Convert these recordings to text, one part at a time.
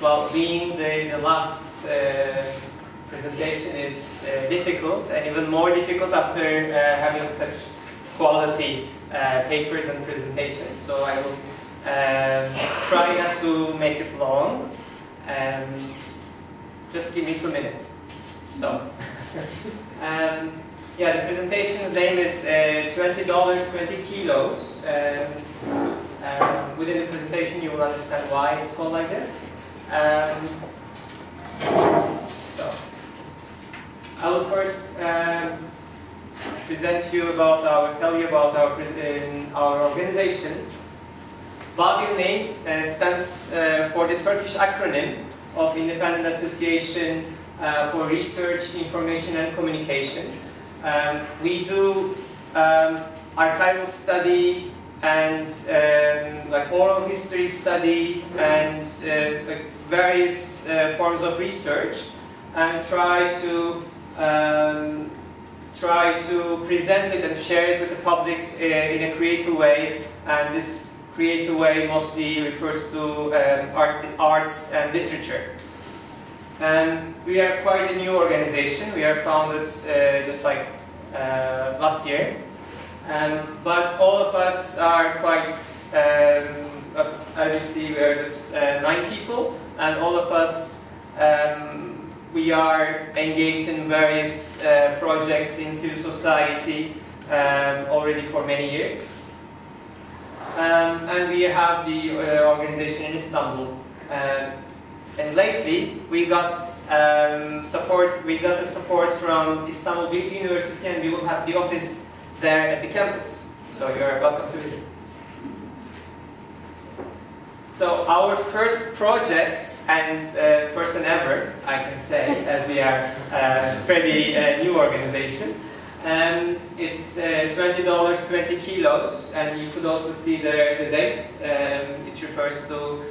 well, being the last presentation is difficult, and even more difficult after having such quality papers and presentations. So I will try not to make it long. Just give me 2 minutes. So, yeah, the presentation's name is $20, 20 kilos. Within the presentation, you will understand why it's called like this. So, I will first present you about tell you about our organization. Vagip name stands for the Turkish acronym of Independent Association for Research, Information and Communication. We do archival study and like oral history study and like various forms of research, and try to present it and share it with the public in a creative way. And this creative way mostly refers to arts and literature. And we are quite a new organization. We are founded just like last year. But all of us are quite, as you see, we are just 9 people, and all of us, we are engaged in various projects in civil society already for many years. And we have the organization in Istanbul. And lately, we got support. We got the support from Istanbul Bilgi University, and we will have the office there at the campus. So you're welcome to visit. So our first project, and first and ever, I can say, as we are a pretty new organization, it's $20, 20 kilos, and you could also see the date. It refers to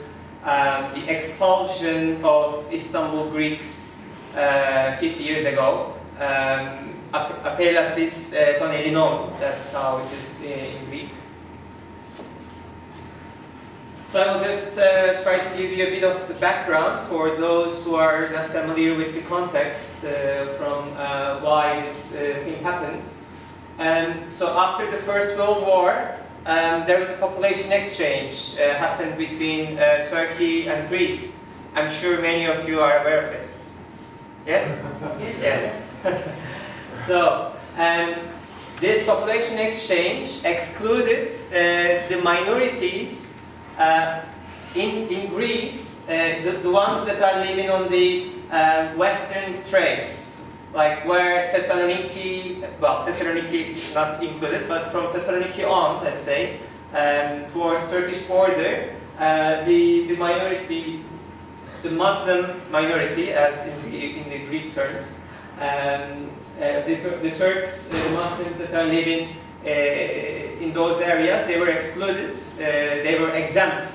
the expulsion of Istanbul Greeks 50 years ago. Pegasus ton Elinon, that's how it is in Greek. So I will just try to give you a bit of the background for those who are not familiar with the context from why this thing happened. So after the First World War, there was a population exchange happened between Turkey and Greece. I'm sure many of you are aware of it. Yes? Yes. So, this population exchange excluded the minorities in Greece, the ones that are living on the western Thrace, like where Thessaloniki, well, Thessaloniki not included, but from Thessaloniki on, let's say, towards Turkish border, the minority, the Muslim minority, as in the Greek terms, the Turks, the Muslims that are living in those areas, they were excluded, they were exempt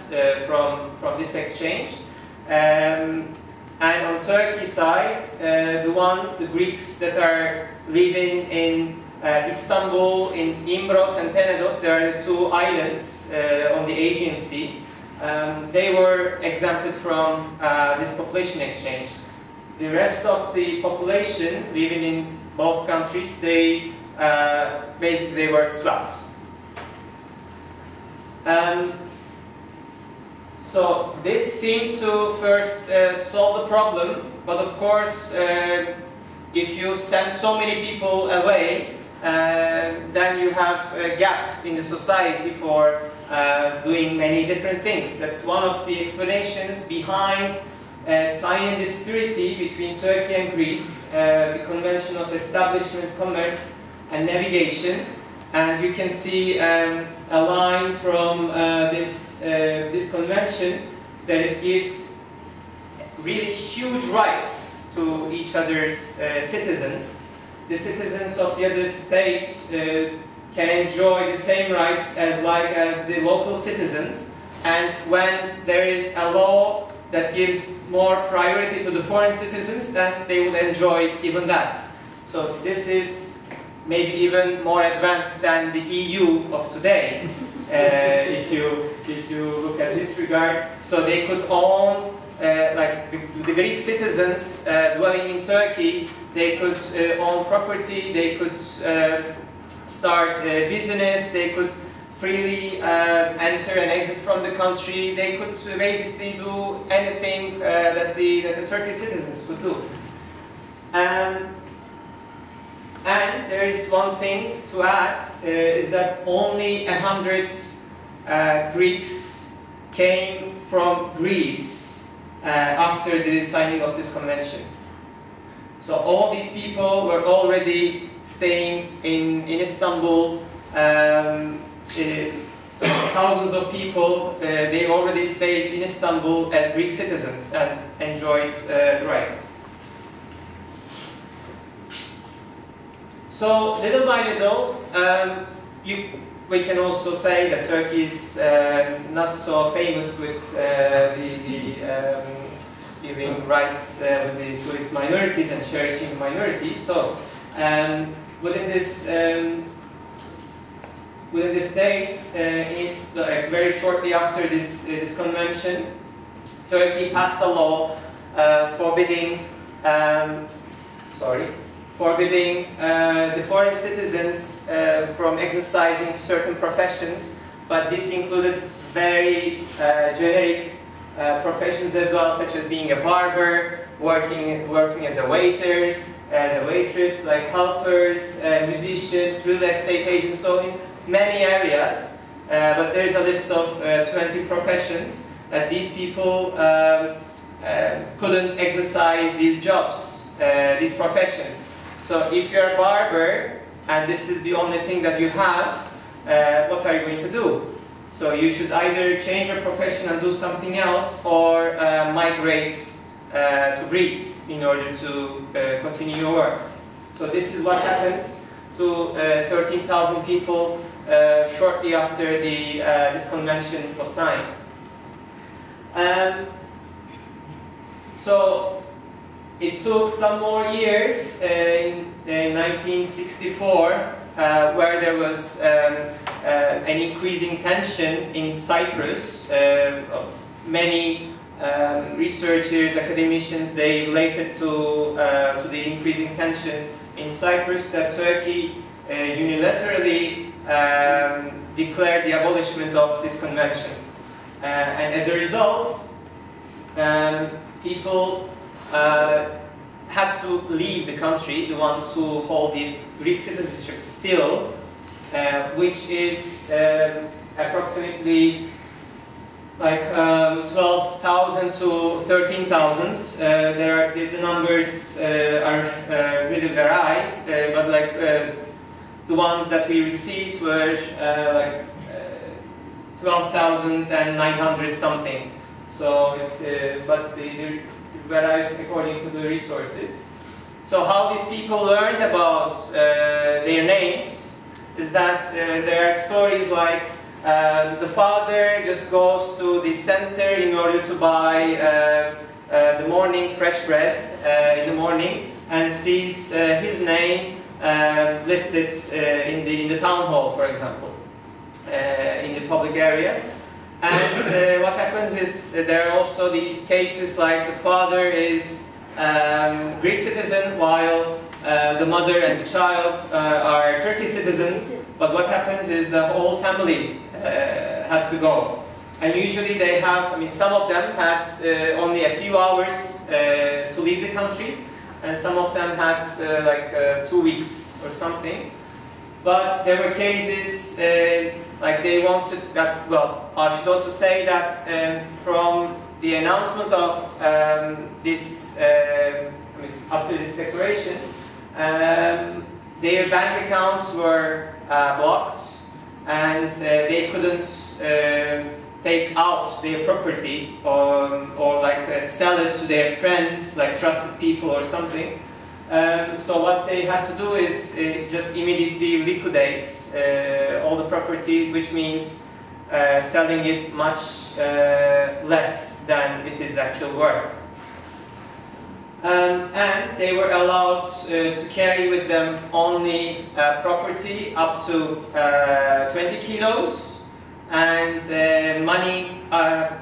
from this exchange. And on Turkey's side, the Greeks that are living in Istanbul, in Imbros and Tenedos, there are the 2 islands on the Aegean Sea, they were exempted from this population exchange. The rest of the population living in both countries, they basically they were swapped. So this seemed to first solve the problem, but of course, if you send so many people away, then you have a gap in the society for doing many different things. That's one of the explanations behind signing this treaty between Turkey and Greece, the Convention of Establishment, Commerce and Navigation. And you can see a line from this convention that it gives really huge rights to each other's citizens. The citizens of the other state can enjoy the same rights as the local citizens, and when there is a law that gives more priority to the foreign citizens, then they will enjoy even that. So this is maybe even more advanced than the EU of today, if you look at this regard. So they could own like the Greek citizens dwelling in Turkey, they could own property, they could start a business, they could freely enter and exit from the country, they could basically do anything that the Turkish citizens could do. And there is one thing to add, is that only 100 Greeks came from Greece after the signing of this convention. So all these people were already staying in Istanbul. Thousands of people, they already stayed in Istanbul as Greek citizens and enjoyed rights. So little by little, we can also say that Turkey is not so famous with giving rights to its minorities and cherishing minorities. So within this dates, very shortly after this convention, Turkey passed a law forbidding the foreign citizens from exercising certain professions, but this included very generic professions as well, such as being a barber, working as a waiter, as a waitress, like helpers, musicians, real estate agents, so in many areas. But there is a list of 20 professions that these people couldn't exercise these jobs, these professions. So if you're a barber and this is the only thing that you have, what are you going to do? So you should either change your profession and do something else, or migrate to Greece in order to continue your work. So this is what happened to 13,000 people shortly after this convention was signed. So it took some more years in 1964, where there was an increasing tension in Cyprus. Many researchers, academicians, they related to the increasing tension in Cyprus that Turkey unilaterally declared the abolishment of this convention. And as a result, people had to leave the country, the ones who hold this Greek citizenship still, which is approximately like 12,000 to 13,000. The numbers are really vary, but like the ones that we received were like 12,900 something. So it's but it varies according to the resources. So how these people learned about their names is that there are stories like the father just goes to the center in order to buy the morning fresh bread in the morning and sees his name listed in the town hall, for example, in the public areas. And what happens is there are also these cases like the father is Greek citizen while the mother and the child are Turkish citizens, but what happens is the whole family has to go. And usually they have, I mean, some of them had only a few hours to leave the country, and some of them had like 2 weeks or something. But there were cases like they wanted, well, I should also say that from the announcement of this, after this declaration, their bank accounts were blocked, and they couldn't take out their property or like sell it to their friends, like trusted people or something. So what they had to do is just immediately liquidate all the property, which means selling it much less than it is actually worth. And they were allowed to carry with them only property up to 20 kilos, and money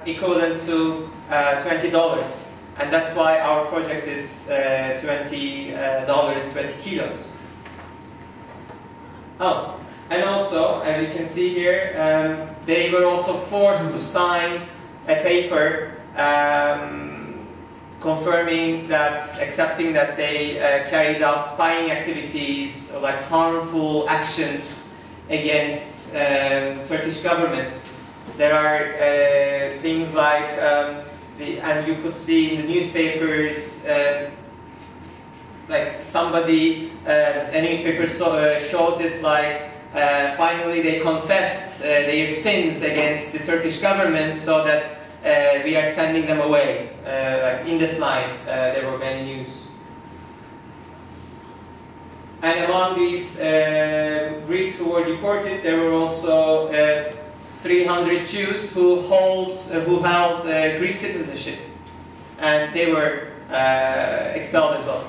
equivalent to $20. And that's why our project is $20, 20 kilos. Oh, and also, as you can see here, they were also forced to sign a paper confirming that, accepting that they carried out spying activities or like harmful actions against Turkish government. There are things like, and you could see in the newspapers, like somebody, a newspaper shows it like finally they confessed their sins against the Turkish government, so that we are sending them away. Like in the slide, there were many news. And among these Greeks who were deported, there were also 300 Jews who held Greek citizenship, and they were expelled as well.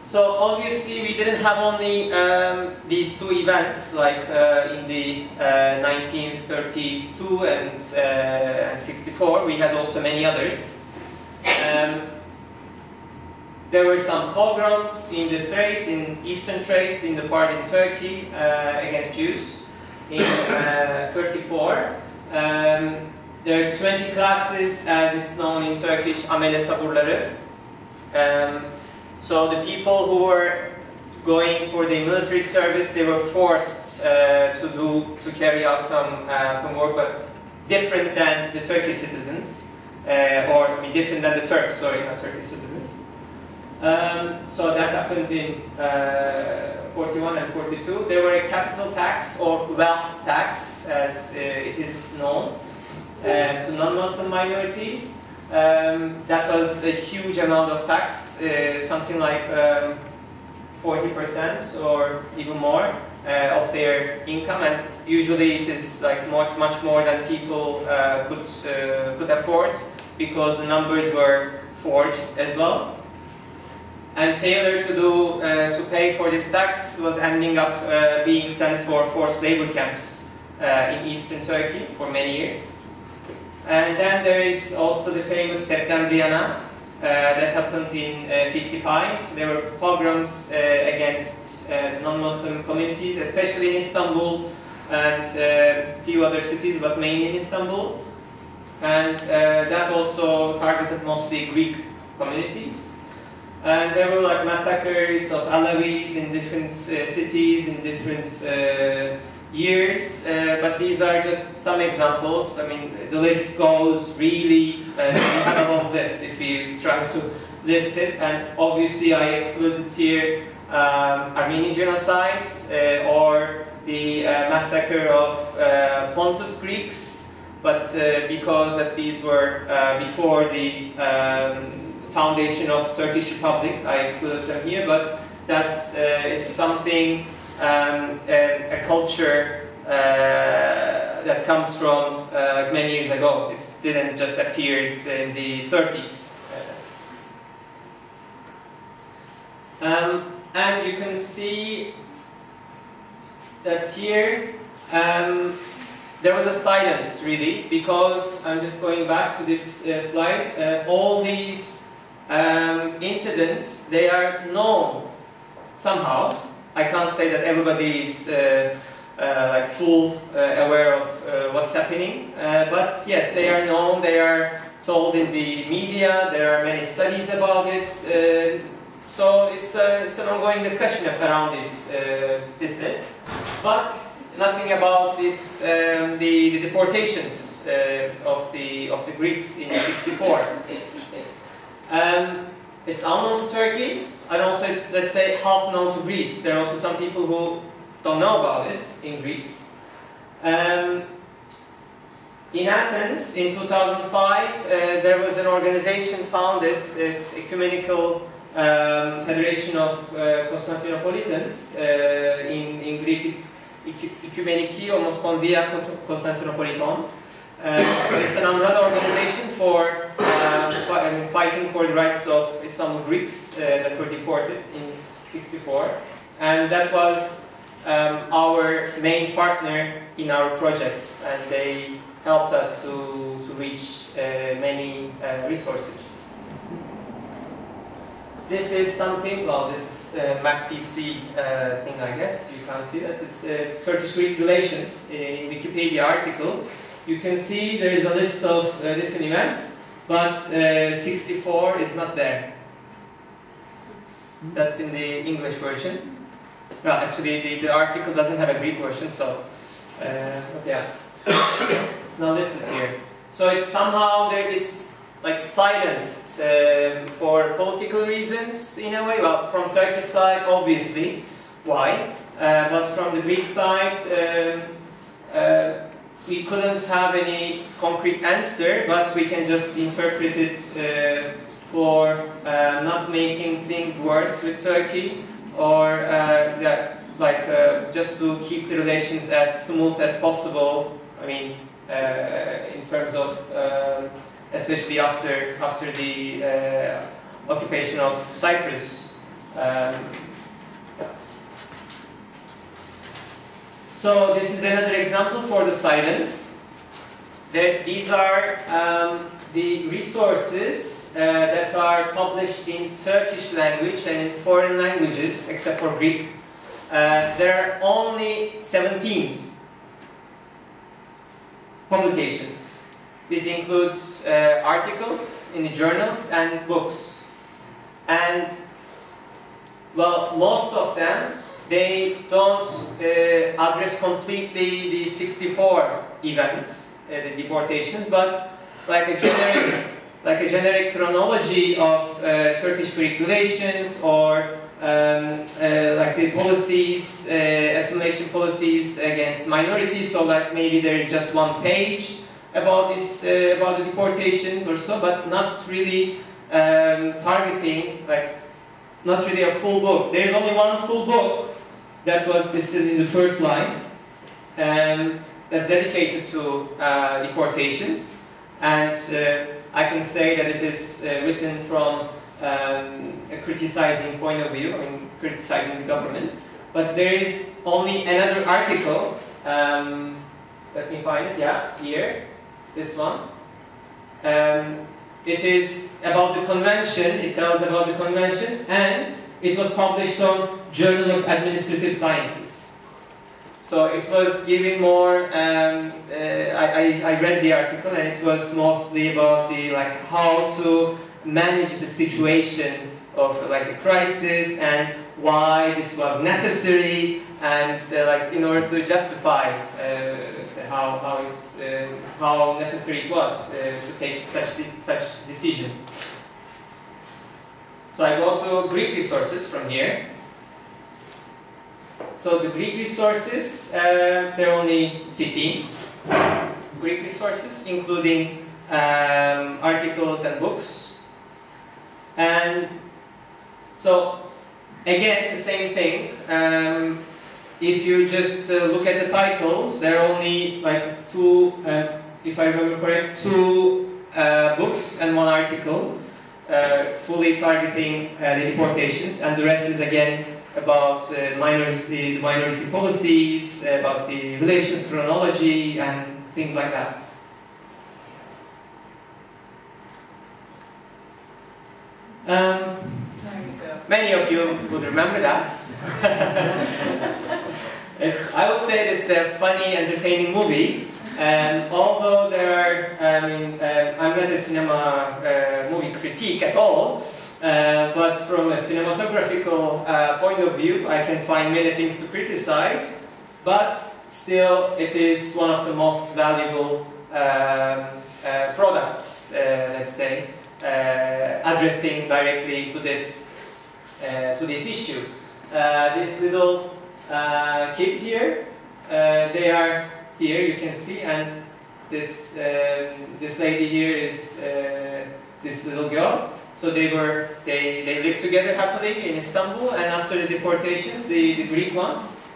So obviously we didn't have only these two events, like in the 1932 and 64. We had also many others. There were some pogroms in the Thrace, in eastern Thrace, in the part in Turkey, against Jews in 34. There are 20 classes, as it's known in Turkish, amele taburları. So the people who were going for the military service, they were forced to carry out some work, but different than the Turkish citizens, or I mean different than the Turks. Sorry, not Turkish citizens. So that happened in 41 and 42. There were a capital tax or wealth tax, as it is known, to non-Muslim minorities. That was a huge amount of tax, something like 40% or even more of their income, and usually it is like much more than people could afford, because the numbers were forged as well. And failure to pay for this tax was ending up being sent for forced labor camps in eastern Turkey for many years. And then there is also the famous Septembriyana that happened in 55. There were pogroms against non-Muslim communities, especially in Istanbul and a few other cities, but mainly in Istanbul. And that also targeted mostly Greek communities. And there were like massacres of Alawis in different cities, in different years, but these are just some examples. I mean, the list goes really, we have a long list if you try to list it, and obviously I excluded here Armenian genocide or the massacre of Pontus Greeks, but because that these were before the foundation of Turkish Republic, I excluded them here, but that's it's something, a culture that comes from many years ago. It didn't just appear in the 30s. And you can see that here there was a silence, really, because I'm just going back to this slide. All these incidents, they are known somehow. I can't say that everybody is like full aware of what's happening, but yes, they are known, they are told in the media, there are many studies about it, so it's an ongoing discussion around this list, but nothing about this, the deportations of the Greeks in 64. It's unknown to Turkey, and also it's, let's say, half known to Greece. There are also some people who don't know about it in Greece. In Athens, in 2005, there was an organization founded, it's Ecumenical Federation of Constantinopolitans. In Greek it's Ekumeniki Omospondia Konstantinopoliton. It's an umbrella organization for fighting for the rights of Istanbul Greeks that were deported in '64, and that was our main partner in our project, and they helped us to reach many resources. This is something, well, this is MacPC thing, I guess. You can see that it's Turkish-Greek relations in Wikipedia article. You can see there is a list of different events, but 64 is not there. That's in the English version. Well, actually, the article doesn't have a Greek version, so yeah, it's not listed here. So it's somehow it's like silenced for political reasons in a way. Well, from Turkish side, obviously, why? But from the Greek side, we couldn't have any concrete answer, but we can just interpret it for not making things worse with Turkey, or yeah, like just to keep the relations as smooth as possible. I mean, in terms of especially after the occupation of Cyprus. So this is another example for the silence. These are the resources that are published in Turkish language and in foreign languages, except for Greek. There are only 17 publications. This includes articles in the journals and books. And, well, most of them, they don't address completely the 64 events, the deportations, but like a generic chronology of Turkish-Greek relations, or like the policies, assimilation policies against minorities. So like maybe there is just one page about this, about the deportations or so, but not really targeting, like not really a full book. There is only one full book that was listed in the first line, that's dedicated to deportations, and I can say that it is written from a criticizing point of view, I mean criticizing the government. But there is only another article, let me find it, yeah, here, this one. It is about the convention, it tells about the convention, and it was published on Journal of Administrative Sciences. So it was giving more, I read the article, and it was mostly about the, like, how to manage the situation of like a crisis, and why this was necessary, and like in order to justify how necessary it was to take such decision. So I go to Greek resources from here. So the Greek resources, there are only 15 Greek resources, including articles and books. And so, again, the same thing. If you just look at the titles, there are only like two, if I remember correct, two books and one article fully targeting the deportations, and the rest is again about minority policies, about the relations chronology, and things like that. Many of you would remember that. I would say it's a funny, entertaining movie. Although there are, I'm not a cinema movie critique at all, but from a cinematographical point of view, I can find many things to criticize. But still, it is one of the most valuable products, let's say, addressing directly to this issue. This little kid here, they are here, you can see, and this lady here is this little girl. So they lived together happily in Istanbul, and after the deportations, the Greek ones,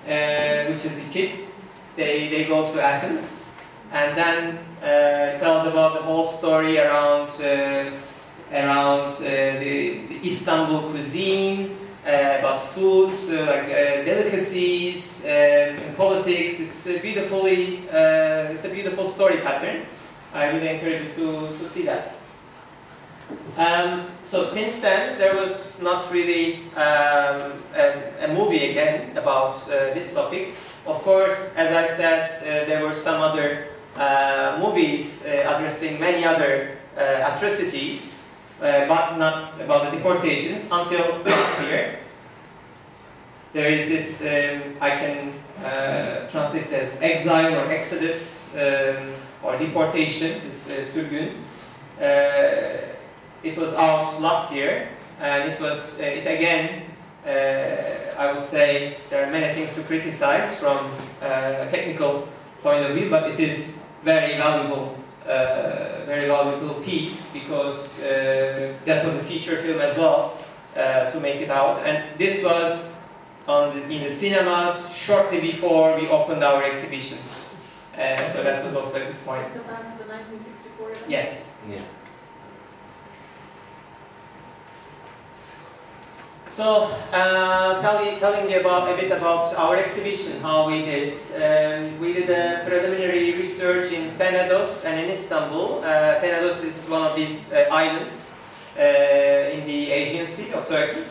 which is the kids, they go to Athens, and then it tells about the whole story around the Istanbul cuisine, about foods, like delicacies, and politics. It's a beautiful story pattern. I really encourage you to see that. So since then, there was not really a movie again about this topic. Of course, as I said, there were some other movies addressing many other atrocities, but not about the deportations until last year. There is this, I can translate as exile or exodus or deportation, this sürgün. It was out last year, and it again, I would say there are many things to criticize from a technical point of view, but it is very valuable piece, because that was a feature film as well to make it out, and this was in the cinemas shortly before we opened our exhibition. So that was also a good point. It's about the 1964 event? Yes. Yeah. So, telling you a bit about our exhibition, how we did. We did a preliminary research in Pegasus and in Istanbul. Pegasus is one of these islands in the Aegean Sea of Turkey.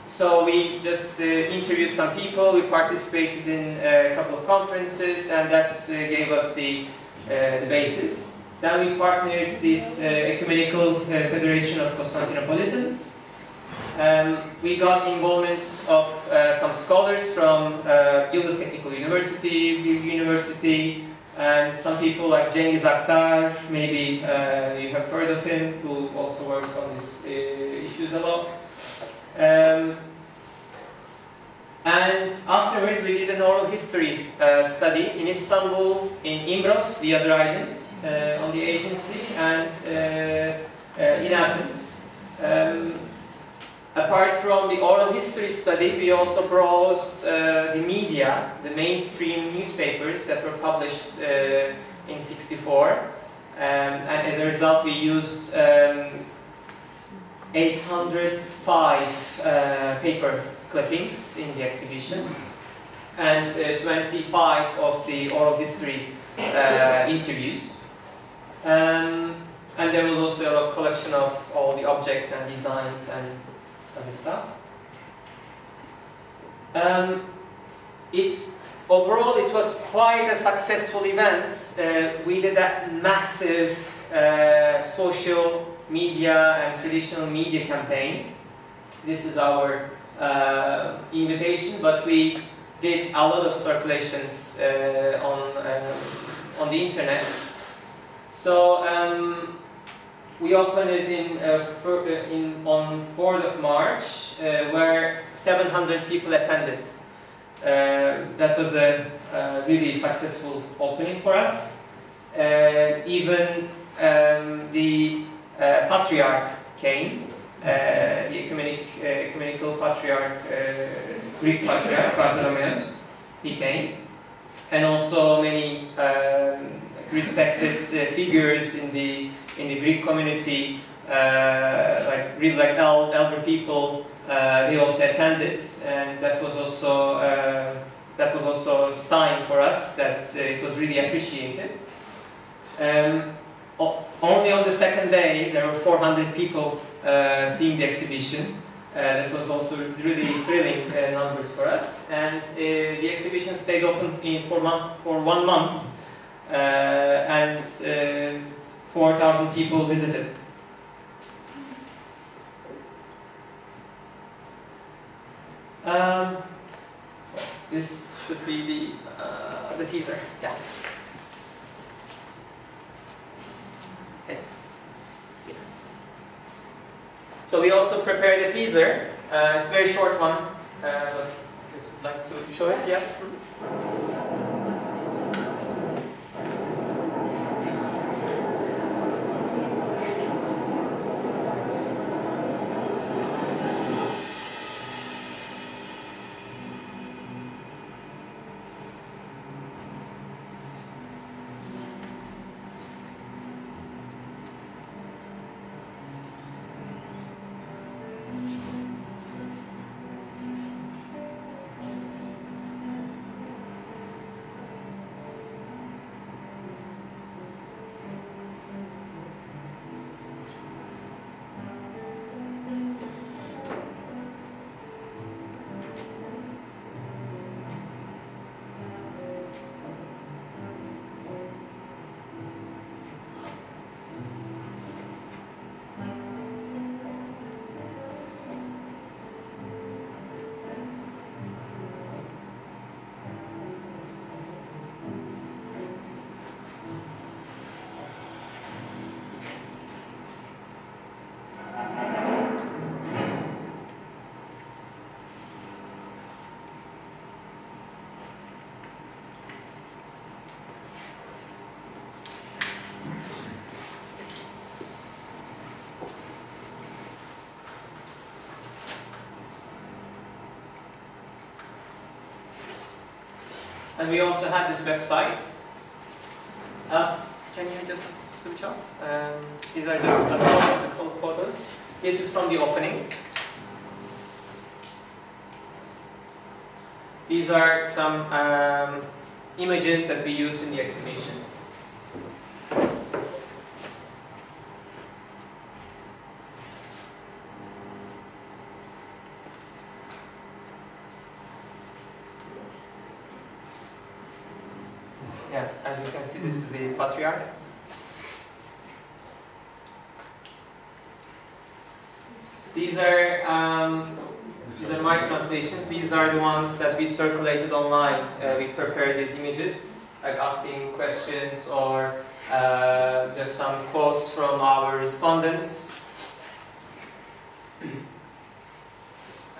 So we just interviewed some people, we participated in a couple of conferences, and that gave us the basis. Then we partnered this Ecumenical Federation of Constantinopolitans. We got involvement of some scholars from Yıldız Technical University, Bilgi University, and some people like Cengiz Aktar, maybe you have heard of him, who also works on these issues a lot. And afterwards we did an oral history study in Istanbul, in Imbros, the other island, on the Aegean Sea, and in Athens. Apart from the oral history study, we also browsed the media, the mainstream newspapers that were published in '64, and as a result we used 805 paper clippings in the exhibition, and 25 of the oral history interviews. And there was also a collection of all the objects and designs and other stuff. Overall it was quite a successful event. We did a massive social media and traditional media campaign. This is our invitation, but we did a lot of circulations on the internet. So we opened it on 4th of March, where 700 people attended. That was a really successful opening for us. Even the Patriarch came, the ecumenical Patriarch, Greek Patriarch, Bartholomew, he came, and also many respected figures in the Greek community, like elder people, they also attended, and that was also a sign for us that it was really appreciated. Only on the second day there were 400 people seeing the exhibition. That was also really thrilling numbers for us, and the exhibition stayed open for 1 month, and 4,000 people visited. This should be the teaser. Yeah. So we also prepared a teaser. It's a very short one. But I just would like to show it. Yeah. And we also had this website. Can you just switch off? These are just a couple of photos. This is from the opening. These are some images that we used in the exhibition. Yeah, as you can see, this is the patriarch. These are my translations. These are the ones that we circulated online. We prepared these images, like asking questions or just some quotes from our respondents.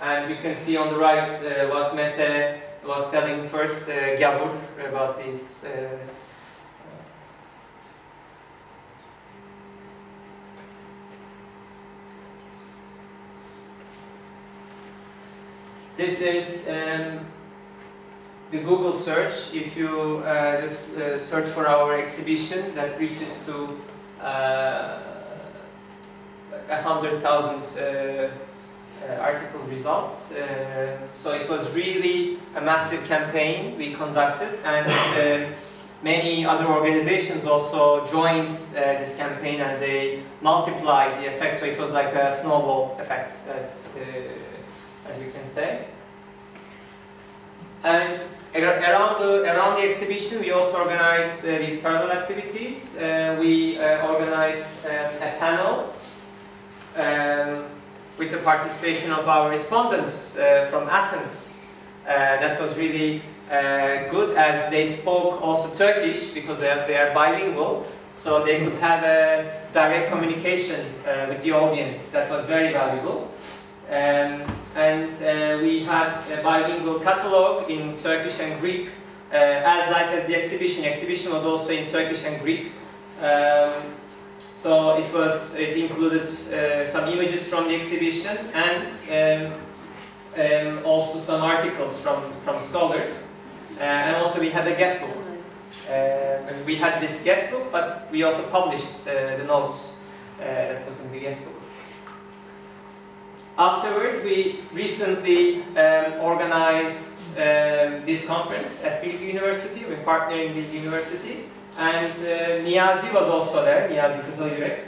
And you can see on the right what Mete was telling first, Gabur, about this. This is the Google search. If you just search for our exhibition, that reaches to 100,000 article results. So it was really a massive campaign we conducted, and many other organizations also joined this campaign, and they multiplied the effect. So it was like a snowball effect, as you can say. And around the exhibition, we also organized these parallel activities. We organized a panel with the participation of our respondents from Athens. That was really good, as they spoke also Turkish, because they are bilingual, so they could have a direct communication with the audience. That was very valuable. And we had a bilingual catalog in Turkish and Greek, as the exhibition. Exhibition was also in Turkish and Greek. So it included some images from the exhibition, and also some articles from scholars. And also we had a guest book. We had this guest book, but we also published the notes that was in the guest book. Afterwards, we recently organized this conference at Bilgi University. We're partnering with the university, and Niyazi was also there. Niyazi Kızılyürek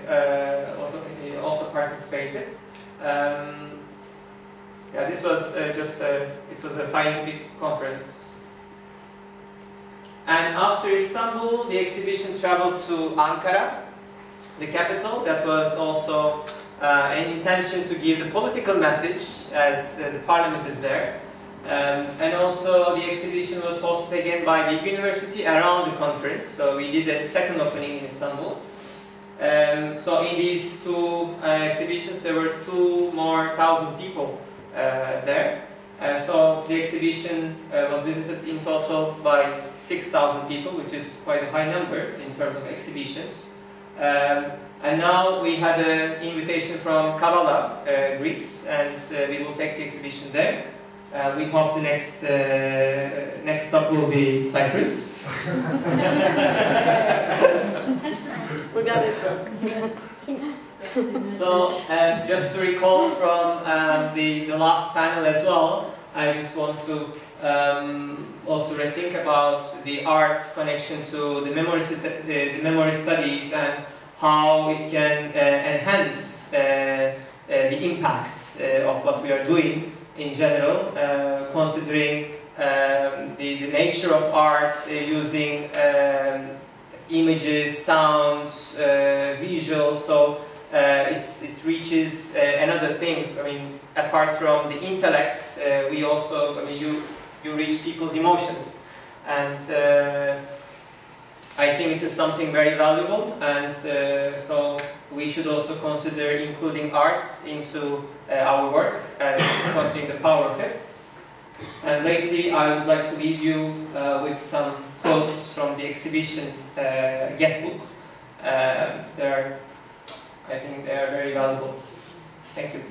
also participated. Yeah, this was it was a scientific conference. And after Istanbul, the exhibition traveled to Ankara, the capital. That was also an intention to give the political message, as the parliament is there. And also the exhibition was hosted again by the university around the conference. So we did a second opening in Istanbul. So in these two exhibitions, there were 2,000 people there. So the exhibition was visited in total by 6,000 people, which is quite a high number in terms of exhibitions. And now we had an invitation from Kavala, Greece, and we will take the exhibition there. We hope the next stop will be Cyprus. We got it. So, just to recall from the last panel as well, I just want to also rethink about the arts connection to the memory studies, and how it can enhance the impact of what we are doing in general, considering the nature of art, using images, sounds, visuals. So it reaches another thing. I mean, apart from the intellect, we also, I mean, you reach people's emotions, and I think it is something very valuable, and so we should also consider including arts into our work, considering the power of it. And lately, I would like to leave you with some quotes from the exhibition guest book. I think they are very valuable. Thank you.